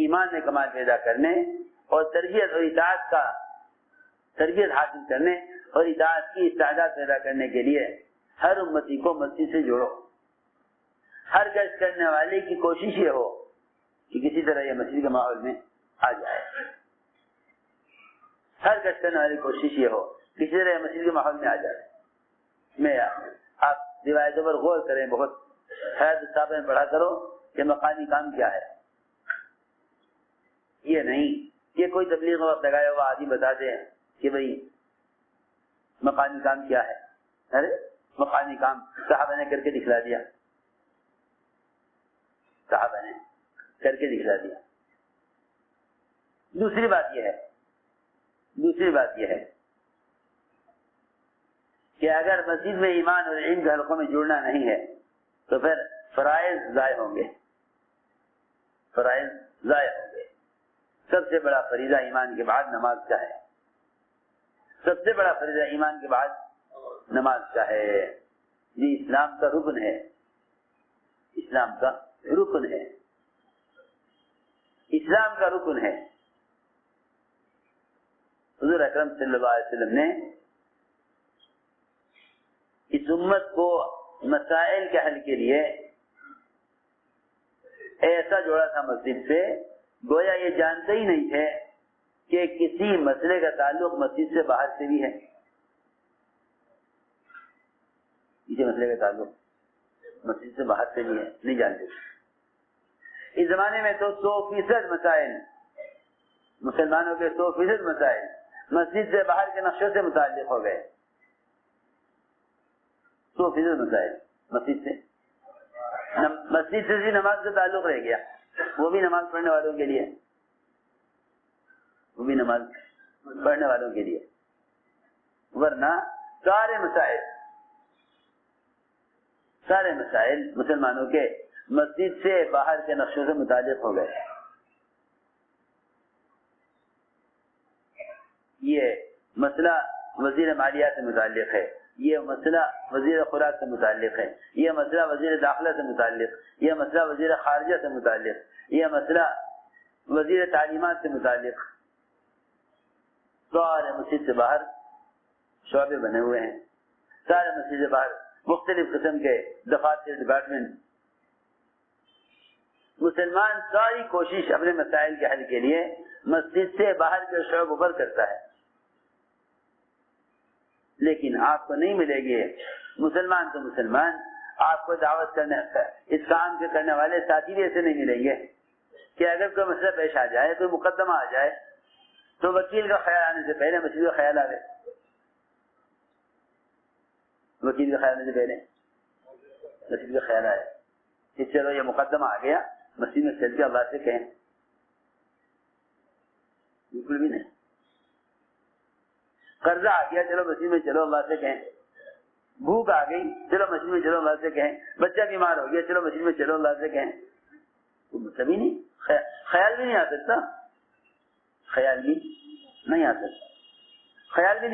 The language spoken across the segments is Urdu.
ایمان میں کمال پیدا کرنے اور تربیت اور اطاعت کا تربیت حاصل کرنے اور اطاعت کی استعداد پیدا کرنے کے لیے ہر امتی کو مسجد سے جوڑو. ہر گشت کرنے والے کی کوشش یہ ہو کہ کسی طرح یہ مسجد کے ماحول میں آ جائے. ہر گشت کرنے والی کوشش یہ ہو کسی طرح یہ مسجد کے ماحول میں آ جائے. میں آپ روایتوں پر غور کریں, بہت حیات الصحابہ میں پڑھا کرو کہ مقامی کام کیا ہے. یہ نہیں کہ کوئی تبلیغ میں وقت لگایا ہوا آدمی بتا دے کہ بھئی مقامی کام کیا ہے. ارے مقامی کام صحابہ نے کر کے دکھلا دیا, صحابہ نے کر کے دکھلا دیا. دوسری بات یہ ہے کہ اگر مسجد میں ایمان اور علم کے حلقوں میں جڑنا نہیں ہے تو پھر فرائض ضائع ہوں گے. سب سے بڑا فریضہ ایمان کے بعد نماز کا ہے. سب سے بڑا فریضہ ایمان کے بعد نماز کا ہے. یہ اسلام کا رکن ہے. اسلام کا رکن ہے. حضور اکرم صلی اللہ علیہ وسلم نے اس امت کو مسائل کے حل کے لیے ایسا جوڑا تھا مسجد سے, گویا یہ جانتے ہی نہیں تھے کہ کسی مسئلے کا تعلق مسجد سے باہر سے بھی ہے. کسی مسئلے کا تعلق مسجد سے باہر سے بھی ہے, نہیں جانتے. اس زمانے میں تو 100% مسائل, مسلمانوں کے 100% مسائل مسجد سے باہر کے نقشوں سے متعلق ہو گئے. 100% مسائل مسجد سے نماز کا تعلق رہ گیا, وہ بھی نماز پڑھنے والوں کے لیے, ورنہ سارے مسائل مسلمانوں کے مسجد سے باہر کے نقشوں سے متعلق ہو گئے. یہ مسئلہ وزیر مالیہ سے متعلق ہے, یہ مسئلہ وزیر خوراک سے متعلق ہے, یہ مسئلہ وزیر داخلہ سے متعلق, یہ مسئلہ وزیر خارجہ سے متعلق, یہ مسئلہ وزیر تعلیمات سے متعلق. سارے مسجد سے باہر شعبے بنے ہوئے ہیں. سارے مسجد سے باہر مختلف قسم کے دفاتر, ڈپارٹمنٹ. مسلمان ساری کوشش اپنے مسائل کے حل کے لیے مسجد سے باہر کے شعبوں پر کرتا ہے, لیکن آپ کو نہیں ملے گے مسلمان تو مسلمان, آپ کو دعوت کرنے اس کام کے کرنے والے ساتھی بھی ایسے نہیں ملیں گے کہ اگر کوئی مسئلہ پیش آ جائے, کوئی مقدمہ آ جائے تو وکیل کا خیال آنے سے پہلے مسجد کا خیال آئے. وکیل کا خیال آنے سے پہلے مسجد کا خیال آئے کہ چلو یہ مقدمہ آ گیا, مسجد میں چل کے اللہ سے کہیں. بالکل بھی نہیں. قرضہ آ گیا, چلو مسجد میں چلو اللہ سے کہیں. بھوک آ گئی, چلو مسجد میں چلو اللہ سے کہیں. بچہ بیمار ہو گیا, چلو مسجد میں چلو اللہ سے کہیں. کبھی نہیں, خیال بھی نہیں آ سکتا, خیال بھی نہیں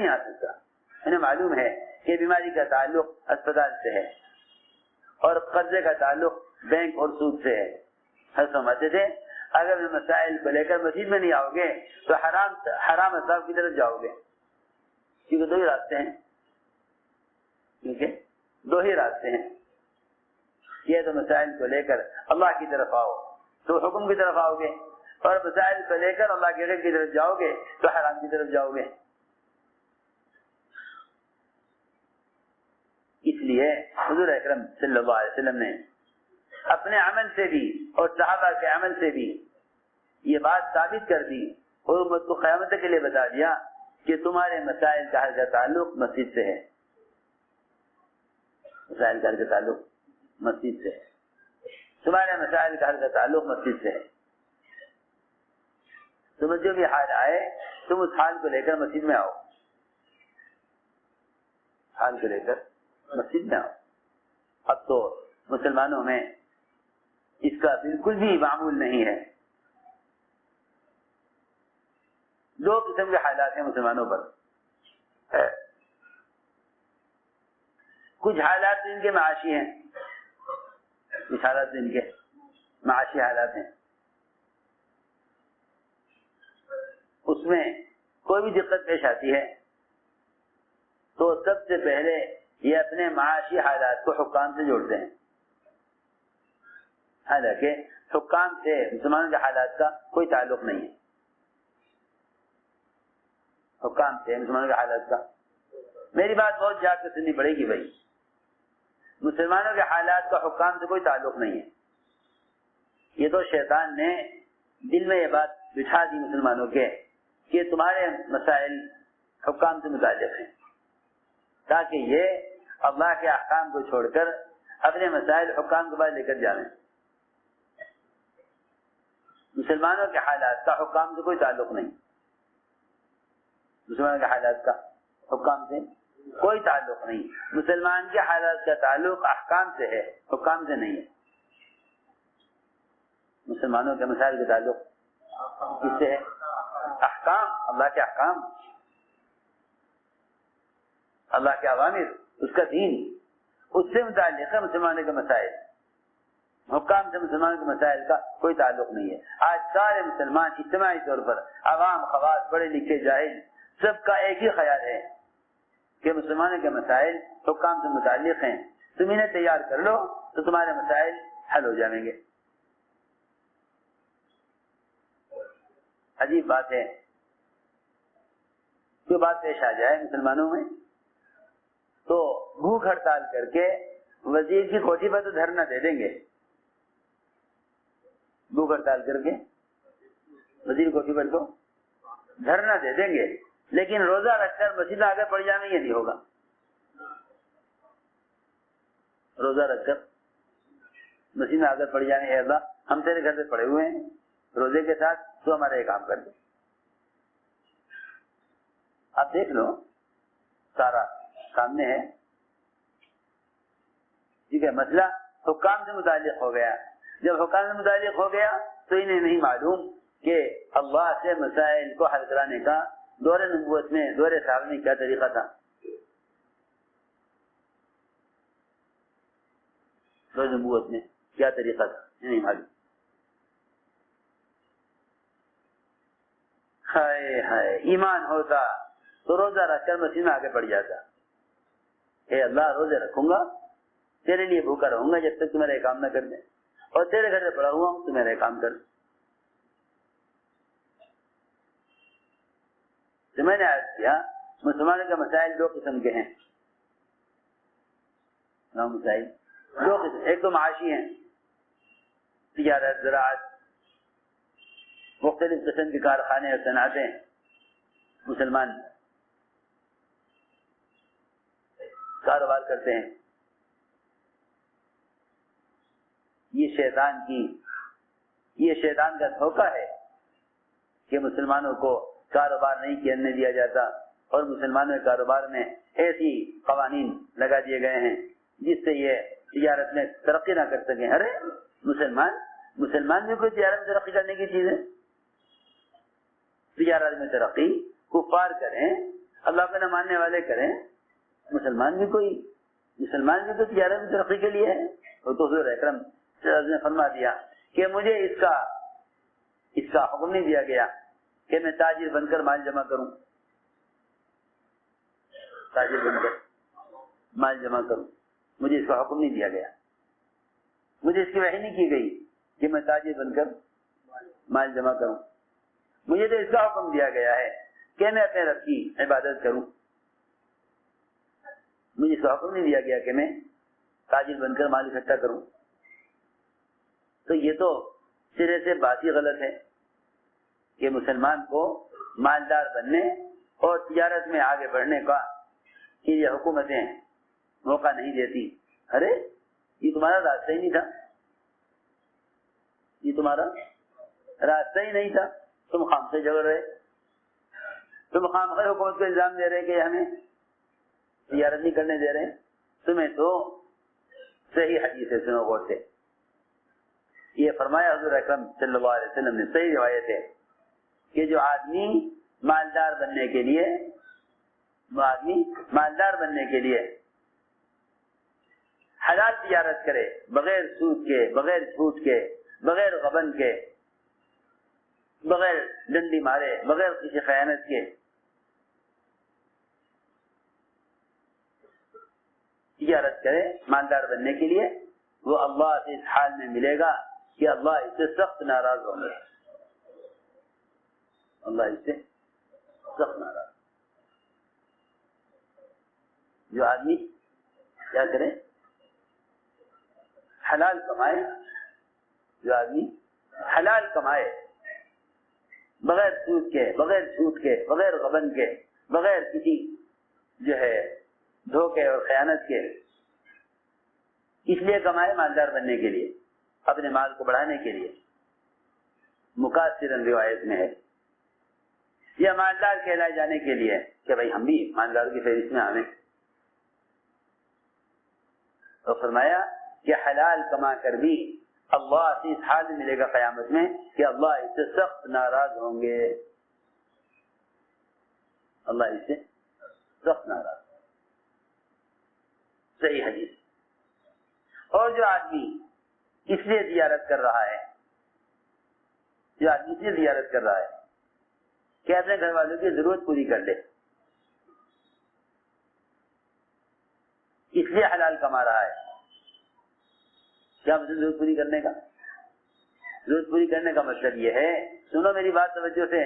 آ سکتا. انہیں معلوم ہے کہ بیماری کا تعلق اسپتال سے ہے اور قرضے کا تعلق بینک اور سود سے ہے. ہر سمجھتے تھے اگر مسائل کو لے کر مسجد میں نہیں آؤ گے تو حرام اسباب کی طرف جاؤ گے, کیونکہ دو ہی راستے ہیں. یہ تو مسائل کو لے کر اللہ کی طرف آؤ تو حکم کی طرف آؤ گے, اور مسائل کو لے کر اللہ کے غیر کی طرف جاؤ گے تو حرام کی طرف جاؤ گے. اس لیے حضور اکرم صلی اللہ علیہ وسلم نے اپنے عمل سے بھی اور صحابہ کے عمل سے بھی یہ بات ثابت کر دی اور امت کو قیامت کے لیے بتا دیا کہ تمہارے مسائل کا حل کا تعلق مسجد سے ہے. مسائل کا حل کا تعلق مسجد سے ہے. تمہارے مسائل کا حل کا تعلق مسجد سے ہے. تمہیں جو بھی حال آئے تم اس حال کو لے کر مسجد میں آؤ, حال کو لے کر مسجد میں آؤ. اب تو مسلمانوں میں اس کا بالکل بھی معمول نہیں ہے. دو قسم کے حالات ہیں مسلمانوں پر. کچھ حالات ان کے معاشی ہیں, کچھ حالات ان کے معاشی حالات ہیں. اس میں کوئی بھی دقت پیش آتی ہے تو سب سے پہلے یہ اپنے معاشی حالات کو حکام سے جوڑتے ہیں، حالانکہ حکام سے مسلمانوں کے حالات کا کوئی تعلق نہیں ہے، حکام سے مسلمانوں کے حالات کا، میری بات بہت جا کے سننی پڑے گی بھائی، مسلمانوں کے حالات کا حکام سے کوئی تعلق نہیں ہے، یہ تو شیطان نے دل میں یہ بات بٹھا دی مسلمانوں کے کہ تمہارے مسائل حکام سے متعلق ہیں، تاکہ یہ اللہ کے احکام کو چھوڑ کر اپنے مسائل حکام کے بعد لے کر جائیں۔ مسلمانوں کے حالات کا حکام سے کوئی تعلق نہیں، مسلمانوں کے حالات کا حکام سے کوئی تعلق نہیں، مسلمان کے حالات کا تعلق احکام سے ہے، حکام سے نہیں ہے۔ مسلمانوں کے مسائل کا تعلق کس سے ہے؟ احکام، اللہ کے احکام، اللہ کے اوامر، اس کا دین، اس سے متعلق ہے مسلمانوں کے مسائل، حکام سے مسلمانوں کے مسائل کا کوئی تعلق نہیں ہے۔ آج سارے مسلمان اجتماعی طور پر، عوام، خواص، پڑھے لکھے، جاہل، سب کا ایک ہی خیال ہے کہ مسلمانوں کے مسائل حکام سے متعلق ہیں، تم انہیں تیار کر لو تو تمہارے مسائل حل ہو جائیں گے۔ عجیب بات ہے، جو بات پیش آ جائے مسلمانوں میں تو بھوک ہڑتال کر کے وزیر کی کوٹھی پر تو دھرنا دے دیں گے، بھوک ہڑتال کر کے وزیر کی کوٹھی پر تو دھرنا دے دیں گے، لیکن روزہ رکھ کر مسجد آگے پڑ جانا یہ نہیں ہوگا۔ روزہ رکھ کر مسجد میں آگے پڑ جانے، اے اللہ ہم تیرے گھر سے پڑے ہوئے ہیں روزے کے ساتھ، تو ہمارا یہ کام کر دے۔ آپ دیکھ لو، سارا سامنے ہے، ٹھیک ہے، مسئلہ حکام سے متعلق ہو گیا، جب حکام سے متعلق ہو گیا تو انہیں نہیں معلوم کہ اللہ سے مسائل کو حل کرانے کا دور نبوت میں، دور صحابہ میں کیا طریقہ تھا، دور نبوت میں کیا طریقہ تھا، نہیں معلوم۔ ہائے ہائے، ایمان ہوتا تو روزہ رکھ کر مسجد میں آگے پڑ جاتا، اے اللہ روزے رکھوں گا، تیرے لیے بھوکا رہوں گا جب تک تو میرا کام نہ کر دے، اور تیرے گھر سے پڑا ہوا ہوں تو میرا کام کر۔ تو میں نے عرض کیا مسلمانوں کے مسائل دو قسم کے ہیں، مسائل دو قسم، ایک تو معاشی ہیں، تجارت، زراعت، مختلف قسم کے کارخانے اور صنعتیں مسلمان کاروبار کرتے ہیں، یہ شیطان کا دھوکہ ہے کہ مسلمانوں کو کاروبار نہیں کرنے دیا جاتا، اور مسلمانوں کے کاروبار میں ایسی قوانین لگا دیے گئے ہیں جس سے یہ تجارت میں ترقی نہ کر سکیں۔ ارے مسلمان بھی کوئی تجارت میں ترقی کرنے کی چیز ہے؟ تجارت میں ترقی کفار کریں، اللہ کو نہ ماننے والے کریں، مسلمان بھی تو تجارت میں ترقی کے لیے ہے۔ تو حضور اکرم صلی اللہ علیہ وسلم نے فرما دیا کہ مجھے اس کا حکم نہیں دیا گیا کہ میں تاجر بن کر مال جمع کروں، مجھے اس کا حکم نہیں دیا گیا، مجھے اس کی وحی نہیں کی گئی کہ میں تاجر بن کر مال جمع کروں، مجھے تو اس کا حکم دیا گیا ہے کہ میں اپنے رب کی عبادت کروں، مجھے اس کا حکم نہیں دیا گیا کہ میں تاجر بن کر مال اکٹھا کروں۔ تو یہ تو سرے سے بات ہی غلط ہے کہ مسلمان کو مالدار بننے اور تجارت میں آگے بڑھنے کا کہ یہ حکومتیں موقع نہیں دیتی۔ ارے یہ تمہارا راستہ ہی نہیں تھا، یہ تمہارا راستہ ہی نہیں تھا، تم خام سے جھگڑ رہے، تم خام خواہ حکومت کو الزام دے رہے کہ ہمیں تجارت نہیں کرنے دے رہے، تمہیں تو صحیح حدیث ہے، سنو غور سے، یہ فرمایا حضور اکرم صلی اللہ علیہ وسلم نے، صحیح روایت ہے کہ جو آدمی مالدار بننے کے لیے حلال تجارت کرے، بغیر سود کے، بغیر جھوٹ کے، بغیر غبن کے، بغیر ڈنڈی مارے، بغیر کسی خیانت کے تجارت کرے مالدار بننے کے لیے، وہ اللہ سے اس حال میں ملے گا کہ اللہ اس سے سخت ناراض ہوں گے، اللہ اس سے سخت ناراض۔ جو آدمی کیا کرے، حلال کمائے، جو آدمی حلال کمائے بغیر سود کے، بغیر جھوٹ کے، بغیر غبن کے، بغیر کسی جو ہے دھوکے اور خیانت کے، اس لیے کمائے مالدار بننے کے لیے، اپنے مال کو بڑھانے کے لیے، مکاثرن روایت میں ہے، یا مالدار کہلائے جانے کے لیے کہ بھائی ہم بھی مالداروں کی فہرست میں آویں۔ تو فرمایا کہ حلال کما کر بھی اللہ سے اس حال میں ملے گا قیامت میں کہ اللہ اس سے سخت ناراض ہوں گے، اللہ اس سے سخت ناراض۔ صحیح حدیث۔ اور جو آدمی اس لیے زیارت کر رہا ہے، جو آدمی اس لیے زیارت کر رہا ہے کہ اپنے گھر والوں کی ضرورت پوری کر لے، اس لیے حلال کما رہا ہے، کیا مطلب ضرورت پوری کرنے کا؟ ضرورت پوری کرنے کا مطلب یہ ہے، سنو میری بات توجہ سے،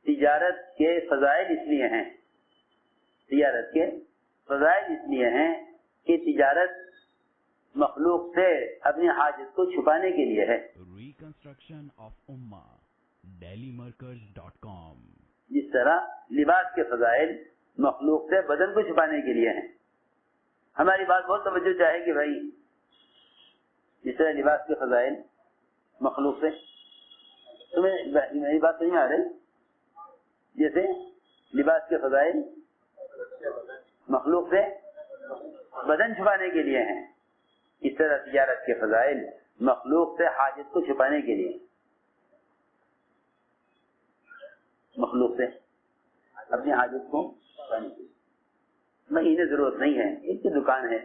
تجارت کے فضائل اس لیے ہیں، تجارت کے فضائل اس لیے ہیں کہ تجارت مخلوق سے اپنی حاجت کو چھپانے کے لیے ہے۔ ریکنسٹرکشن آف امہ dailymarkers.com۔ جس طرح لباس کے فضائل مخلوق سے بدن کو چھپانے کے لیے ہیں۔ ہماری بات بہت توجہ چاہے کہ بھائی جس طرح لباس کے فضائل مخلوق سے، تمہیں میری بات سمجھ میں آ رہی؟ جیسے لباس کے فضائل مخلوق سے بدن چھپانے کے لیے ہیں، اس طرح تجارت کے فضائل مخلوق سے حاجت کو چھپانے کے لیے، مخلوق سے اپنی حاجت کو چھپانے کے لیے۔ میں انہیں ضرورت نہیں ہے، ان کی دکان ہے،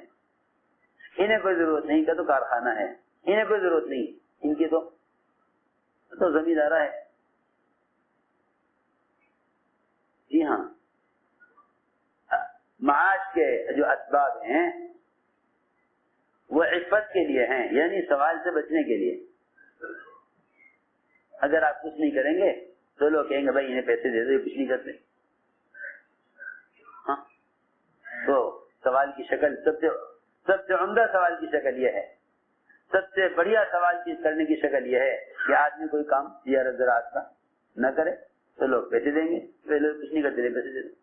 انہیں کوئی ضرورت نہیں، ان کا تو کارخانہ ہے، انہیں کوئی ضرورت نہیں، ان کی تو زمیندارہ ہے۔ جی ہاں، معاش کے جو اسباب ہیں وہ عفت کے لیے ہیں، یعنی سوال سے بچنے کے لیے۔ اگر آپ کچھ نہیں کریں گے تو لوگ کہیں گے بھائی انہیں پیسے دے دو، کچھ نہیں کرتے۔ ہاں، تو سوال کی شکل سب سے عمدہ سوال کی شکل یہ ہے، سب سے بڑھیا سوال چیز کرنے کی شکل یہ ہے کہ آدمی کوئی کام تجارت زراعت کا نہ کرے تو لوگ پیسے دیں گے، پہلے کچھ نہیں کرتے پیسے دے دیں۔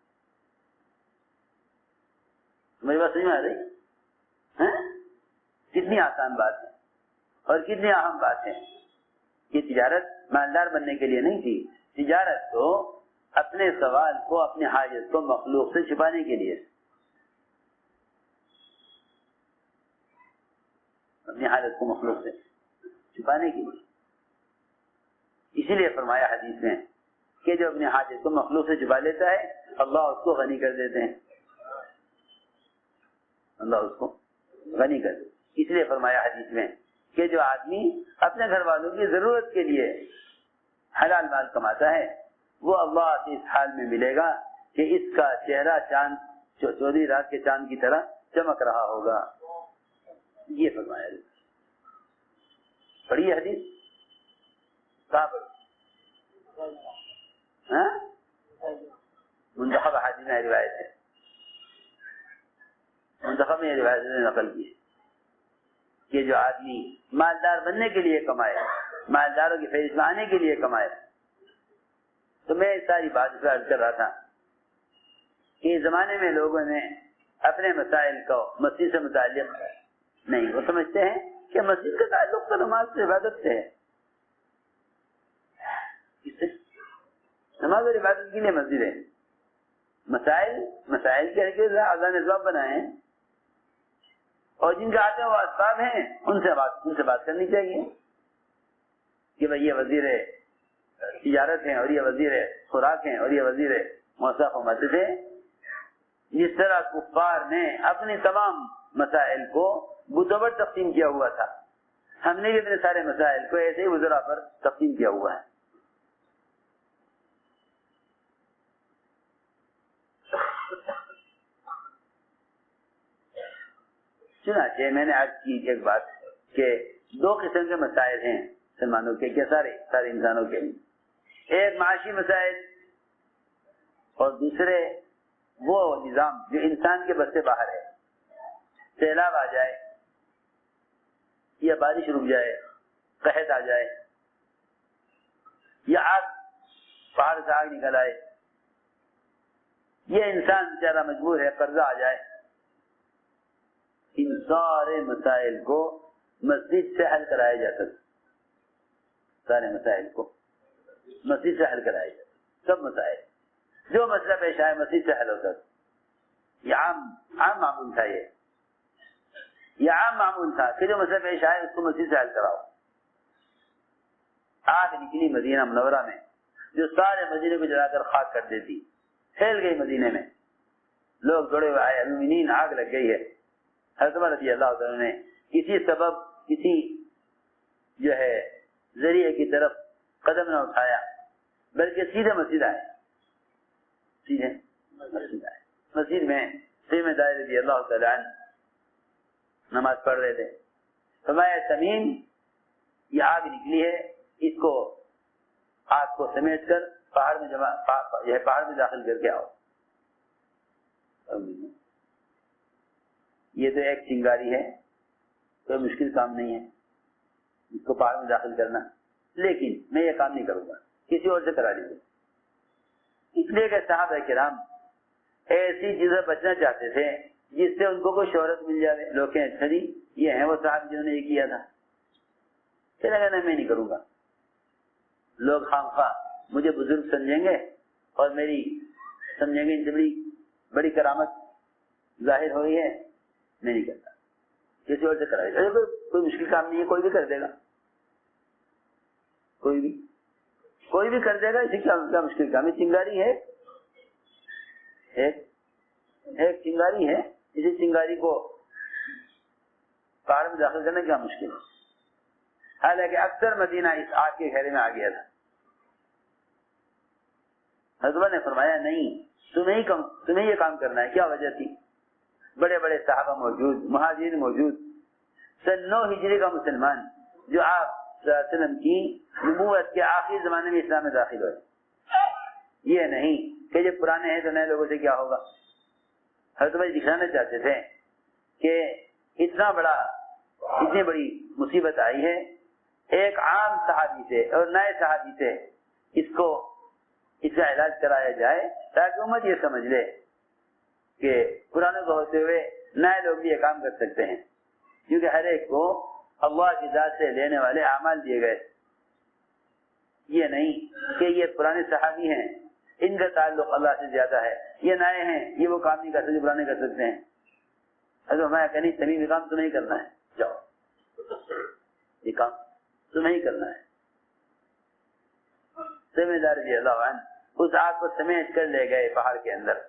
میری بات سمجھ میں آ رہی؟ کتنی آسان بات ہے اور کتنی اہم بات ہے۔ یہ تجارت مالدار بننے کے لیے نہیں تھی، تجارت تو اپنے سوال کو، اپنے حاجت کو مخلوق سے چھپانے کے لیے، اپنی حالت کو مخلوق سے چھپانے کے لیے۔ اسی لیے فرمایا حدیث میں کہ جو اپنی حاجت کو مخلوق سے چھپا لیتا ہے اللہ اس کو غنی کر دیتے ہیں، اللہ اس کو غنی کر دیتے۔ اس لیے فرمایا حدیث میں کہ جو آدمی اپنے گھر والوں کی ضرورت کے لیے حلال مال کماتا ہے وہ اللہ سے اس حال میں ملے گا کہ اس کا چہرہ چاند چودھری رات کے چاند کی طرح چمک رہا ہوگا۔ یہ فرمایا پڑھی حدیث کہاں پڑھی؟ منتخب حدیث میں روایت ہے، منتخب میں روایت نے نقل کی کہ جو آدمی مالدار بننے کے لیے کمائے، مالداروں کی فہرست میں آنے کے لیے کمائے، تو میں ساری بات اس پر عرض کر رہا تھا کہ اس زمانے میں لوگوں نے اپنے مسائل کو مسجد سے متعلق نہیں، وہ سمجھتے ہیں کہ مسجد کا تعلق تو نماز سے عبادت سے ہے، نماز اور عبادت کے لیے مسجد ہے، مسائل کے حقیقت اذان اسباب بنائے ہیں اور جن کے آتے ہیں وہ اسباب ہیں، ان سے بات کرنی چاہیے کہ بھائی یہ وزیر تجارت ہیں اور یہ وزیر خوراک ہیں اور یہ وزیر موثق و مسجد ہے۔ جس طرح کفار نے اپنی تمام مسائل کو بتوں پر تقسیم کیا ہوا تھا، ہم نے بھی اپنے سارے مسائل کو ایسے ہی وزراء پر تقسیم کیا ہوا ہے. چنانچہ میں نے عرض کی ایک بات کہ دو قسم کے مسائل ہیں مسلمانوں کے، کیا سارے انسانوں کے لیے. ایک معاشی مسائل اور دوسرے وہ نظام جو انسان کے بس سے باہر ہے. سیلاب آ جائے یا بارش رک جائے، قحط آ جائے یا آگ پہاڑ سے آگ نکل آئے، یہ انسان بیچارہ مجبور ہے، قرضہ آ جائے. ان سارے مسائل کو مسجد سے حل کرایا جا سکتا. سارے مسائل کو مسجد سے حل کرایا جا سکتا. سب مسائل جو مسئلہ پیش آئے مسجد سے حل ہوتا. یہ عام معمول تھا. یہ عام معمول تھا کہ جو مسئلہ پیش آئے اس کو مسجد سے حل کراؤ. آگ نکلی مدینہ منورہ میں جو سارے مدینے کو جلا کر خاک کر دیتی، پھیل گئی مدینے میں. لوگ دوڑے ہوئے آئے، المؤمنین آگ لگ گئی ہے. حضرت عمر رضی اللہ تعالیٰ نے کسی سبب کسی جو ہے ذریعے کی طرف قدم نہ اٹھایا بلکہ سیدھے مسجد آئے. سیدھے مسجد آئے. مسجد میں تمیم داری رضی اللہ تعالیٰ عنہ نماز پڑھ رہے تھے. فرمایا تمیم یہ آگ نکلی ہے، اس کو آگ کو سمیٹ کر پہاڑ میں داخل کر کے آؤ. یہ تو ایک چنگاری ہے، کوئی مشکل کام نہیں ہے اس کو پہاڑ میں داخل کرنا، لیکن میں یہ کام نہیں کروں گا، کسی اور سے کرا لیجیے. اس لیے کہ صحابہ کرام ایسی چیزیں بچنا چاہتے تھے جس سے ان کو کوئی شہرت مل جائے. لوگ کہیں اچھا جی یہ ہیں وہ صاحب جنہوں نے یہ کیا تھا. چلا گیا میں نہیں کروں گا. لوگ خامخواہ مجھے بزرگ سمجھیں گے اور میری سمجھیں گے ان سے بڑی کرامت ظاہر ہوئی ہے، میں نہیں کرتا، کسی اور سے کرا. کوئی مشکل کام نہیں ہے، کوئی بھی کر دے گا. کوئی بھی کر دے گا. اسے کیا مشکل کام ہے؟ چنگاری ہے، ایک چنگاری ہے. اسی چنگاری کو پہاڑ میں داخل کرنا کیا مشکل ہے؟ حالانکہ اکثر مدینہ اس آگ کے گھیرے میں آ گیا تھا. حضرت نے فرمایا نہیں، تمہیں یہ کام کرنا ہے. کیا وجہ تھی؟ بڑے بڑے صحابہ موجود، مہاجرین موجود. سن 9 ہجری کا مسلمان جو آپ صلی اللہ علیہ وسلم کی نبوت کے آخری زمانے میں اسلام میں داخل ہوئے. یہ نہیں کہ جب پرانے ہیں تو نئے لوگوں سے کیا ہوگا. حضرت بھائی دکھانا چاہتے تھے کہ اتنی بڑی مصیبت آئی ہے، ایک عام صحابی سے اور نئے صحابی سے اس کا علاج کرایا جائے تاکہ امت یہ سمجھ لے کہ پرانے کو ہوتے ہوئے نئے لوگ بھی یہ کام کر سکتے ہیں، کیونکہ ہر ایک کو اللہ کی ذات سے لینے والے اعمال دیے گئے. یہ نہیں کہ یہ پرانے صحابی ہیں، ان کا تعلق اللہ سے زیادہ ہے، یہ نئے ہیں، یہ وہ کام نہیں کر سکتے، پرانے کر سکتے ہیں. حضرت ہمارا کہیں تمہیں کام تمہیں کرنا ہے، جاؤ یہ کام تمہیں کرنا ہے. ذمہ دار رضی اللہ عنہ اس آگ کو سمیٹ کر لے گئے پہاڑ کے اندر.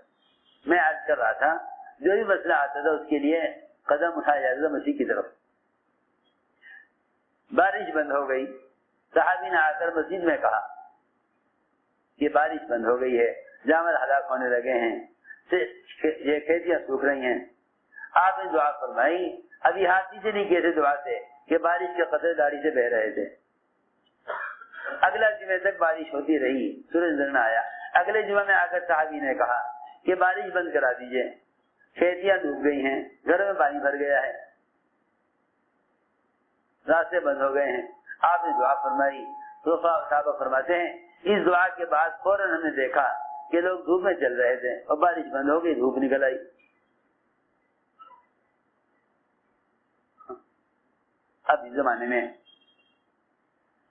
میں عرض کر رہا تھا جو بھی مسئلہ آتا تھا اس کے لیے قدم اٹھایا جاتا تھا مسیح کی طرف. بارش بند ہو گئی. صحابی نے آ کر مسجد میں کہا کہ بارش بند ہو گئی ہے، جانور ہلاک ہونے لگے ہیں، یہ کھیتیاں سوکھ رہی ہیں. آپ نے دعا فرمائی. ابھی ہاتھی سے نہیں کیے تھے دعا سے کہ بارش کے قطرے داڑھی سے بہ رہے تھے. اگلا جمعے تک بارش ہوتی رہی، سورج نظر نہ آیا. اگلے جمعے میں آ کر صحابی نے کہا کہ بارش بند کرا دیجئے، کھیتیاں ڈوب گئی ہیں، گھروں میں پانی بھر گیا ہے، راستے بند ہو گئے ہیں. آپ نے دعا فرمائی. تو صحابہ فرماتے ہیں اس دعا کے بعد فوراً ہم نے دیکھا کہ لوگ دھوپ میں چل رہے تھے اور بارش بند ہو گئی، دھوپ نکل آئی. اب اس زمانے میں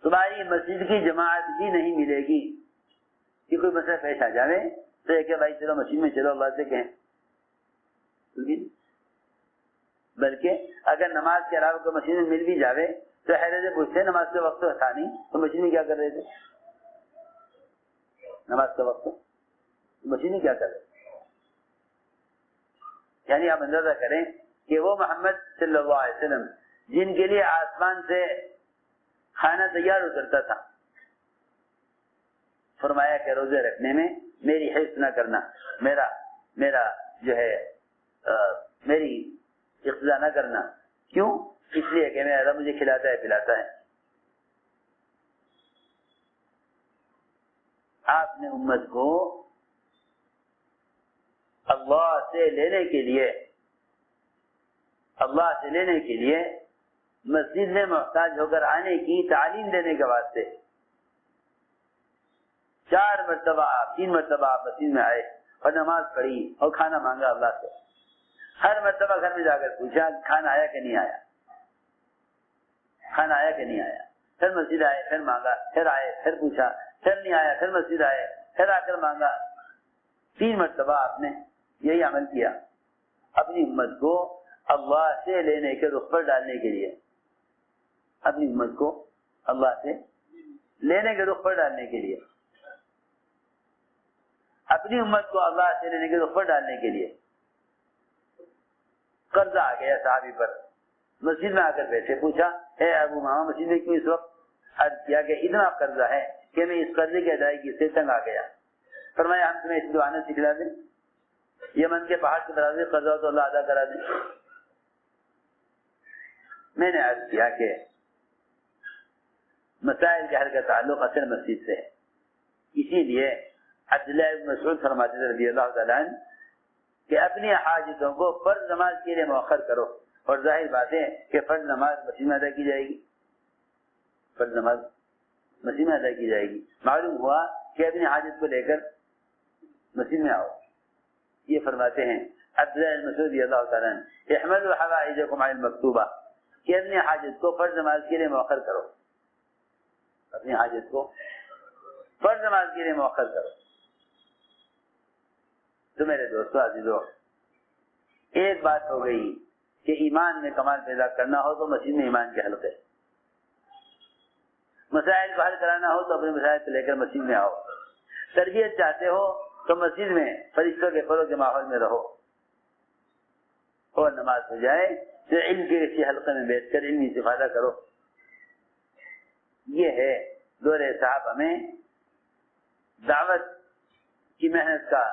تمہاری مسجد کی جماعت بھی نہیں ملے گی کہ کوئی مسئلہ پیش آ جائے تو کہ بھائی چلو مسجد میں چلو اللہ سے کہیں. بلکہ اگر نماز کے علاوہ کوئی مسجد میں مل بھی جاوے تو حیرت سے پوچھتے نماز کے وقت تو تھا نہیں تو مسجد میں کیا کر رہے تھے؟ نماز کے وقت مسجد میں کیا کر رہے تھے؟ یعنی آپ اندازہ کریں کہ وہ محمد صلی اللہ علیہ وسلم جن کے لیے آسمان سے کھانا تیار اترتا تھا، فرمایا کہ روزے رکھنے میں میری حفظ نہ کرنا، میرا جو ہے میری اقتدا نہ کرنا. کیوں؟ اس لیے کہ میرا رب مجھے کھلاتا ہے پلاتا ہے. آپ نے امت کو اللہ سے لینے کے لیے مسجد میں محتاج ہو کر آنے کی تعلیم دینے کے واسطے 4 مرتبہ 3 مرتبہ آپ مسجد میں آئے اور نماز پڑھی اور کھانا مانگا اللہ سے. ہر مرتبہ گھر میں جا کر پوچھا کھانا آیا کہ نہیں آیا، کھانا آیا کہ نہیں آیا. پھر مسجد آئے، پھر مانگا، پھر آئے، پھر پوچھا، پھر نہیں آیا، پھر مسجد آئے، پھر آ کر مانگا. 3 مرتبہ آپ نے یہی عمل کیا اپنی امت کو اللہ سے لینے کے رخ پر ڈالنے کے لیے، اپنی امت کو اللہ سے لینے کے رخ پر ڈالنے کے لیے، اپنی امت کو اللہ سے لینے کے رخ پر ڈالنے کے لیے. قرضہ آ گیا صحابی پر، مسجد میں آ کر بیٹھے، پوچھا اے ابو ماما مسجد میں کیوں اس وقت؟ عرض کیا کہ اتنا قرضہ ہے کہ میں اس قرضے کی ادائیگی سے تنگ آ گیا. فرمایا ہم تمہیں اس دعا نہ سکھلا دیں، یمن کے پہاڑ کے برابر قرضہ تو اللہ ادا کرا دیں. میں نے عرض کیا کہ مسائل کے حل کا تعلق اصل مسجد سے ہے، اسی لیے عبداللہ بن مسعود فرماتے تھے رضی اللہ تعالیٰ عنہ کہ اپنی حاجتوں کو فرض نماز کے لیے مؤخر کرو. اور ظاہر بات ہے کہ فرض نماز مسجد میں ادا کی جائے گی، فرض نماز مسجد میں ادا کی جائے گی. معلوم ہوا کہ اپنی حاجت کو لے کر مسجد میں آؤ. یہ فرماتے ہیں عبداللہ بن مسعود رضی اللہ تعالیٰ عنہ احملوا حوائجکم علی المکتوبہ، کہ اپنی حاجت کو فرض نماز کے لیے مؤخر کرو، اپنی حاجت کو فرض نماز کے لیے مؤخر کرو. تو میرے دوستو عزیزو، ایک بات ہو گئی کہ ایمان میں کمال پیدا کرنا ہو تو مسجد میں ایمان کے حلقے، مسائل کو حل کرانا ہو تو اپنے مسائل کو لے کر مسجد میں آؤ. تربیت چاہتے ہو تو مسجد میں فرشتوں کے فلو کے ماحول میں رہو، اور نماز ہو جائے تو علم کے کسی حلقے میں بیٹھ کر علمی استفادہ کرو. یہ ہے دور صحابہ میں دعوت کی محنت کا.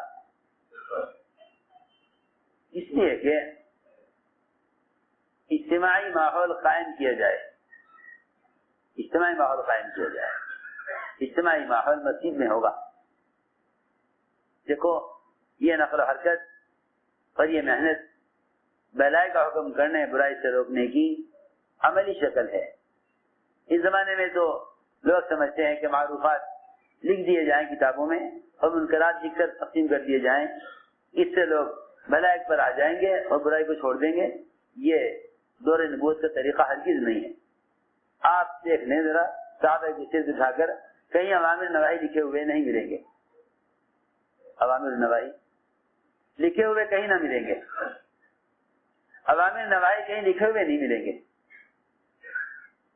اس لیے کہ اجتماعی ماحول قائم کیا جائے، اجتماعی ماحول قائم کیا جائے. اجتماعی ماحول مسجد میں ہوگا. دیکھو یہ نقل و حرکت اور یہ محنت بھلائی کا حکم کرنے برائی سے روکنے کی عملی شکل ہے. اس زمانے میں تو لوگ سمجھتے ہیں کہ معروفات لکھ دیے جائیں کتابوں میں اور منکرات لکھ کر تقسیم کر دیے جائیں، اس سے لوگ بھلائی پر آ جائیں گے اور برائی کو چھوڑ دیں گے. یہ دور نبوت کا طریقہ ہرگز نہیں ہے. آپ دیکھ لیں ذرا صحابہ کی سیر دکھا کر کہیں اوامر نواہی لکھے ہوئے نہیں ملیں گے، اوامر نواہی لکھے ہوئے کہیں نہ ملیں گے، اوامر نواہی کہیں لکھے ہوئے نہیں ملیں گے.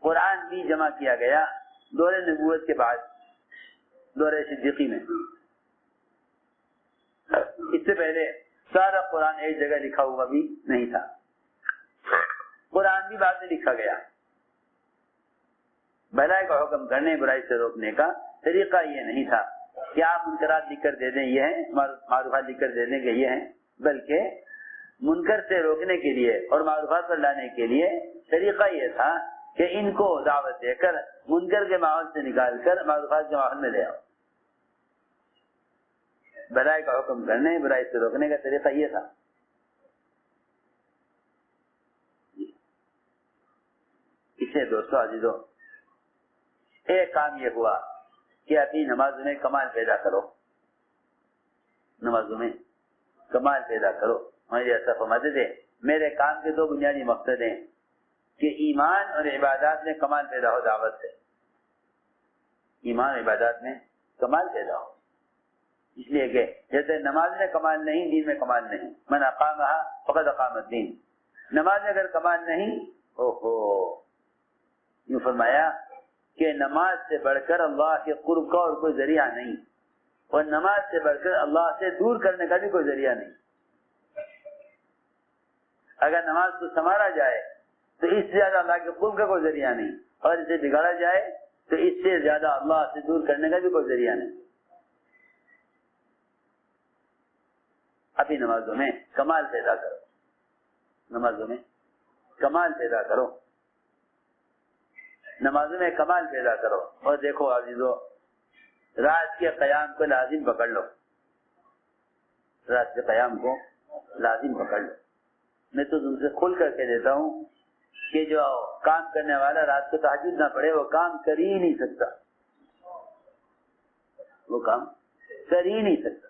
قرآن بھی جمع کیا گیا دور نبوت کے بعد، دور صدیقی میں. اس سے پہلے سارا قرآن ایک جگہ لکھا ہوا بھی نہیں تھا. قرآن بھی بعد میں لکھا گیا. بھلائی کا حکم کرنے برائی سے روکنے کا طریقہ یہ نہیں تھا کہ آپ منکرات لکھ کر دے دیں یہ ہیں، معروفات لکھ کر دے دیں کہ یہ ہیں، بلکہ منکر سے روکنے کے لیے اور معروفات پر لانے کے لیے طریقہ یہ تھا کہ ان کو دعوت دے کر منکر کے ماحول سے نکال کر معروفات کے ماحول میں لے آؤ. بھلائی کا حکم کرنے برائی سے روکنے کا طریقہ یہ تھا. اسے دوستو عزیزو، ایک کام یہ ہوا کہ اپنی نمازوں میں کمال پیدا کرو، نمازوں میں کمال پیدا کرو. مجھے ایسا فرماتے تھے میرے کام کے 2 بنیادی مقصد ہیں کہ ایمان اور عبادات میں کمال پیدا ہو دعوت سے، ایمان اور عبادات میں کمال پیدا ہو. اس لیے کہ جیسے نماز میں کمال نہیں دین میں کمال نہیں، من اقامہا فقد اقام الدین. نماز میں اگر کمال نہیں، یوں فرمایا کہ نماز سے بڑھ کر اللہ کے قرب کا اور کوئی ذریعہ نہیں، اور نماز سے بڑھ کر اللہ سے دور کرنے کا بھی کوئی ذریعہ نہیں. اگر نماز کو سنوارا جائے تو اس سے زیادہ اللہ کے قرب کا کوئی ذریعہ نہیں، اور اسے بگاڑا جائے تو اس سے زیادہ اللہ سے دور کرنے کا بھی کوئی ذریعہ نہیں۔ اپنی نمازوں میں کمال پیدا کرو، نمازوں میں کمال پیدا کرو، نمازوں میں کمال پیدا کرو۔ اور دیکھو عزیزو، رات کے قیام کو لازم پکڑ لو، رات کے قیام کو لازم پکڑ لو۔ میں تو تم سے کھل کر کے دیتا ہوں کہ جو کام کرنے والا رات کو تہجد نہ پڑھے وہ کام کر ہی نہیں سکتا، وہ کام کر ہی نہیں سکتا،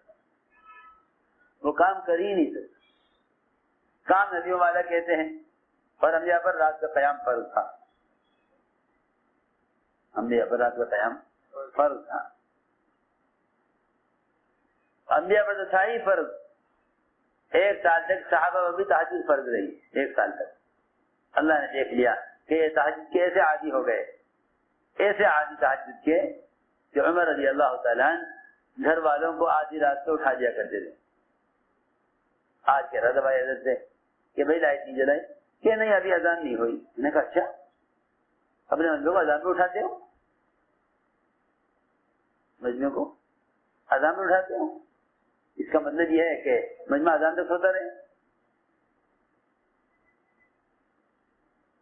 وہ کام کر ہی نہیں سکتا۔ کام نبیوں والا کہتے ہیں، اور انبیاء پر رات کا قیام فرض تھا، انبیاء پر رات کا قیام فرض تھا، انبیاء پر تو تھا ہی فرض۔ 1 سال تک صحابہ پر بھی تہجد فرض رہی، 1 سال تک۔ اللہ نے دیکھ لیا کہ یہ تہجد کے ایسے عادی ہو گئے، ایسے عادی تہجد کے کہ عمر رضی اللہ تعالیٰ عنہ گھر والوں کو آدھی رات کو اٹھا دیا کرتے تھے۔ آج کہہ رہا تھا بھائی حضرت سے کہ بھائی لائٹ نہیں جلائی، کہ نہیں ابھی اذان نہیں ہوئی۔ میں نے کہا اچھا، اپنے مجموعے کو اذان پہ اٹھاتے ہو، مجموعے کو اذان پہ اٹھاتے ہو؟ اس کا مطلب یہ ہے کہ مجمع اذان تک سوتا رہے،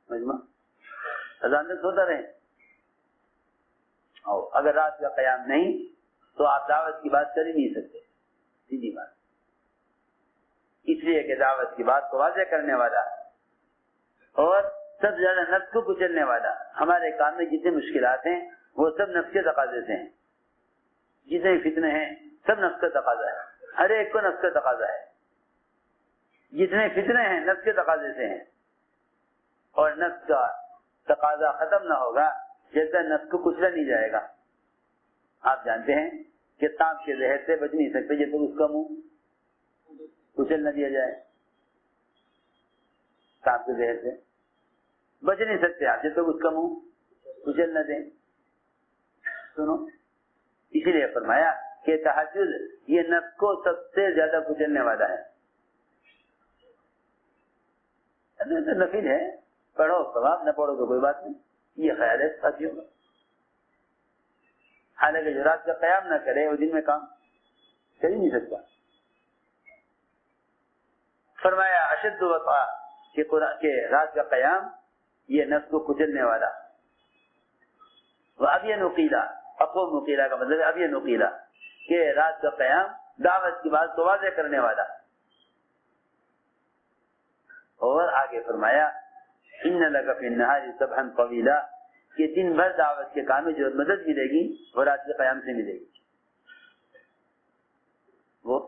مجمع اذان تک سوتا رہے۔ اور اگر رات کا قیام نہیں تو آپ دعوت کی بات کر ہی نہیں سکتے، سیدھی بات۔ اس لیے کہ دعوت کی بات کو واضح کرنے والا اور سب سے زیادہ نفس کو کچلنے والا، ہمارے کام میں جتنے مشکلات ہیں وہ سب نفس کے تقاضے سے ہیں، جتنے فتنے ہیں سب نفس کا تقاضا ہے، ہر ایک کو نفس کا تقاضا ہے۔ جتنے فتنے ہیں نفس کے تقاضے سے ہیں، اور نفس کا تقاضا ختم نہ ہوگا جب تک نفس کو کچلا نہیں جائے گا۔ آپ جانتے ہیں کہ سانپ کے زہر سے بچ نہیں سکتے جب تک اس کا منہ کچل نہ دیا جائے، سانپ کے زہر سے بچ نہیں سکتے آپ جب تک اس کا منہ کچل نہ دیں۔ سنو، اسی لیے فرمایا کہ تہجد یہ نفس کو سب سے زیادہ کچلنے والا ہے۔ نفل ہے، پڑھو ثواب، نہ پڑھو تو کوئی بات نہیں، یہ خیال ہے ساتھیوں کا۔ حالانکہ جو رات کا قیام نہ کرے وہ دن میں کام کر ہی نہیں سکتا۔ فرمایا اشد وقع کہ رات کا قیام یہ نفس کو کچلنے والا۔ وہ اب یہ نقیلا، اقوم نقیلا کا مطلب ہے اب یہ نقیلا کہ رات کا قیام دعوت کی بات کو واضح کرنے والا۔ اور آگے فرمایا ان لک فی النہار سبحا طویلا کہ دن بھر دعوت کے کام میں جو مدد ملے گی وہ رات کے قیام سے ملے گی۔ وہ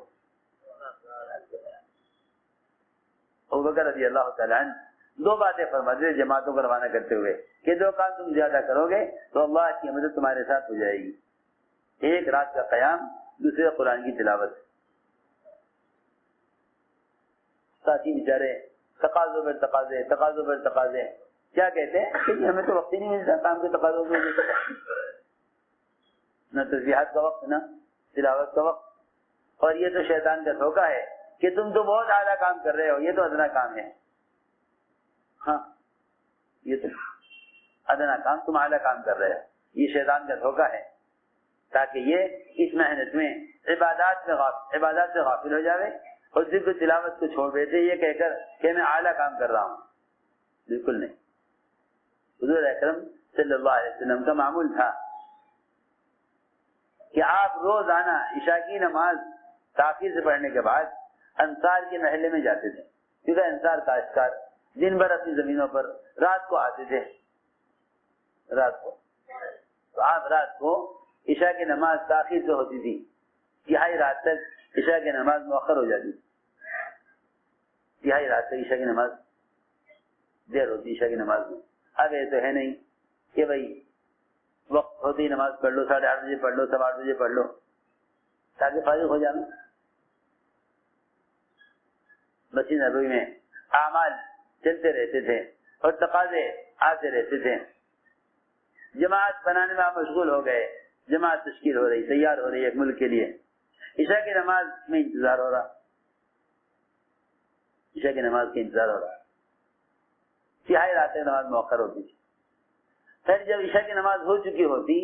ابوبکر رضی اللہ تعالیٰ عنہ 2 باتیں فرماتے تھے جماعتوں کو روانہ کرتے ہوئے کہ 2 کام تم زیادہ کرو گے تو اللہ کی مدد تمہارے ساتھ ہو جائے گی، ایک رات کا قیام، دوسرے قرآن کی تلاوت۔ ساتھی بیچارے تقاضوں پر تقاضے، تقاضوں پر تقاضے، کیا کہتے ہیں کہ ہمیں تو وقت ہی نہیں ملتا کام کے تقاضوں کے لیے، نہ تسبیحات کا وقت نہ تلاوت کا وقت۔ اور یہ تو شیطان کا دھوکہ ہے کہ تم تو بہت اعلیٰ کام کر رہے ہو، یہ تو ادنا کام ہے۔ ہاں، یہ تو ادنا کام، تم اعلیٰ کام کر رہے ہو، یہ شیطان کا دھوکہ ہے تاکہ یہ اس محنت میں عبادات سے غافل ہو جاوے اور ذکر تلاوت کو چھوڑ دیتے یہ کہہ کر کہ میں اعلیٰ کام کر رہا ہوں۔ بالکل نہیں۔ حضور اکرم صلی اللہ علیہ وسلم کا معمول تھا کہ آپ روزانہ عشاء کی نماز تاخیر سے پڑھنے کے بعد انصار کے محلے میں جاتے تھے، کیونکہ انصار کاشتکار دن بھر اپنی زمینوں پر رات کو آتے تھے، رات کو تو آپ رات کو عشاء کی نماز تاخیر سے ہوتی تھی، تہائی رات تک عشاء کی نماز مؤخر ہو جاتی، تہائی رات تک عشاء کی نماز دیر ہوتی عشاء کی نماز میں۔ اب یہ تو ہے نہیں کہ بھائی وقت ہوتی نماز پڑھ لو، 8:30 بجے پڑھ لو، 8:15 بجے پڑھ لو تاکہ فارغ ہو جانا۔ مسجد نبوی میں اعمال چلتے رہتے تھے اور تقاضے آتے رہتے تھے، جماعت بنانے میں آپ مشغول ہو گئے، جماعت تشکیل ہو رہی، تیار ہو رہی ہے ایک ملک کے لیے، عشاء کی نماز میں انتظار ہو رہا، عشاء کی نماز کا انتظار ہو رہا، تہائی رات کی نماز مؤخر ہوتی تھی. پھر جب عشاء کی نماز ہو چکی ہوتی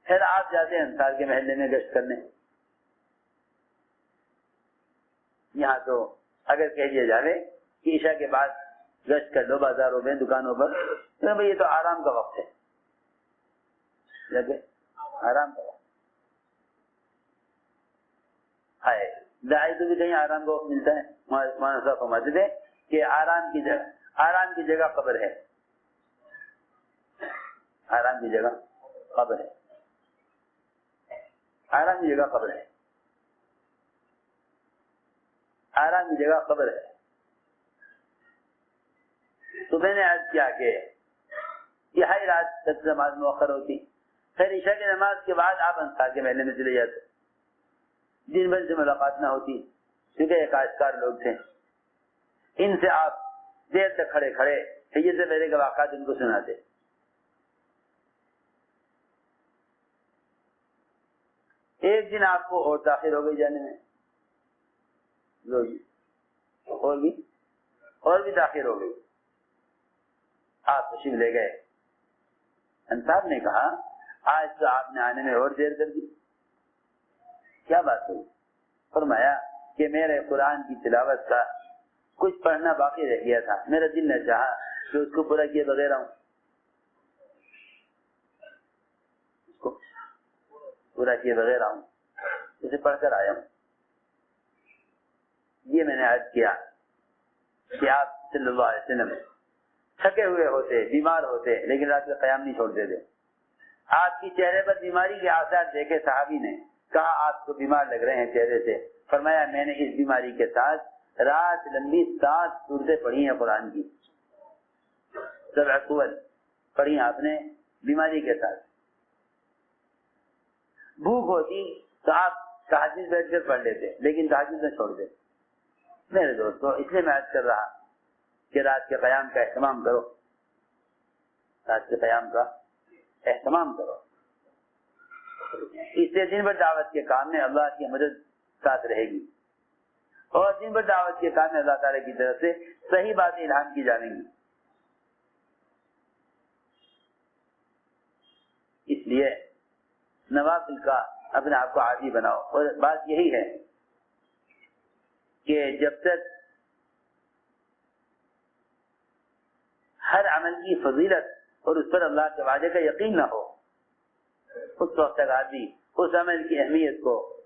پھر آپ جاتے انصار کے محلے میں گشت کرنے. یہاں تو اگر کہہ دیا جائے کہ عشاء کے بعد گشت کر لو بازاروں میں دکانوں پر تو بھائی یہ تو آرام کا وقت ہے, آرام کا وقت ہے. داعی تو بھی کہیں آرام کا وقت ملتا ہے. مولانا صاحب فرماتے تھے کہ آرام کی جگہ قبر ہے, آرام کی جگہ قبر ہے, آرام کی جگہ قبر ہے, آرام کی جگہ قبر ہے. تو میں نے عرض کیا کہ تہائی رات تک نماز مؤخر ہوتی, پھر عشاء کی نماز کے بعد آپ انصار کے محلے میں چلے جاتے. دن بھر سے ملاقات نہ ہوتی کیونکہ یہ کاشتکار لوگ تھے. ان سے آپ دیر تک کھڑے حجر سے پہلے کے واقعات ان کو سناتے. ایک دن آپ کو اور تاخیر ہو گئی جانے میں, اور بھی تاخیر ہو گئی. آپ تشریف لے گئے. انصار نے کہا آج تو آپ نے آنے میں اور دیر کر دی, کیا بات ہوئی؟ فرمایا کہ میرے قرآن کی تلاوت کا کچھ پڑھنا باقی رہ گیا تھا, میرا دل نہ چاہا کہ اس کو پورا کیے بغیر آؤں, اس کو پورا کیے بغیر آؤں, اسے پڑھ کر آیا ہوں. یہ میں نے عرض کیا کہ آپ صلی اللہ علیہ وسلم تھکے ہوئے ہوتے, بیمار ہوتے, لیکن رات کا قیام نہیں چھوڑتے تھے. آپ کی چہرے پر بیماری کے آثار دیکھے صحابی نے کہا آپ کو بیمار لگ رہے ہیں چہرے سے. فرمایا میں نے اس بیماری کے ساتھ رات لمبی 7 سورتیں پڑھی ہیں قرآن کی, 7 سور پڑھی ہیں آپ نے بیماری کے ساتھ. بھوک ہوتی تو آپ تہجد بیٹھ کر پڑھ لیتے, لیکن تہجد نہ چھوڑ دیتے. میرے دوستو اس لیے میں عرض کر رہا کہ رات کے قیام کا اہتمام کرو, رات کے قیام کا اہتمام کرو. اس سے دن بھر دعوت کے کام میں اللہ کی مدد ساتھ رہے گی, اور دن بھر دعوت کے کام میں اللہ تعالیٰ کی طرف سے صحیح باتیں الہام کی جائیں گی. اس لیے نوافل کا اپنے آپ کو عادی بناؤ. اور بات یہی ہے کہ جب تک ہر عمل کی فضیلت اور اس پر اللہ کے وعدے کا یقین نہ ہو اس وقت تک آدمی اس عمل کی اہمیت کو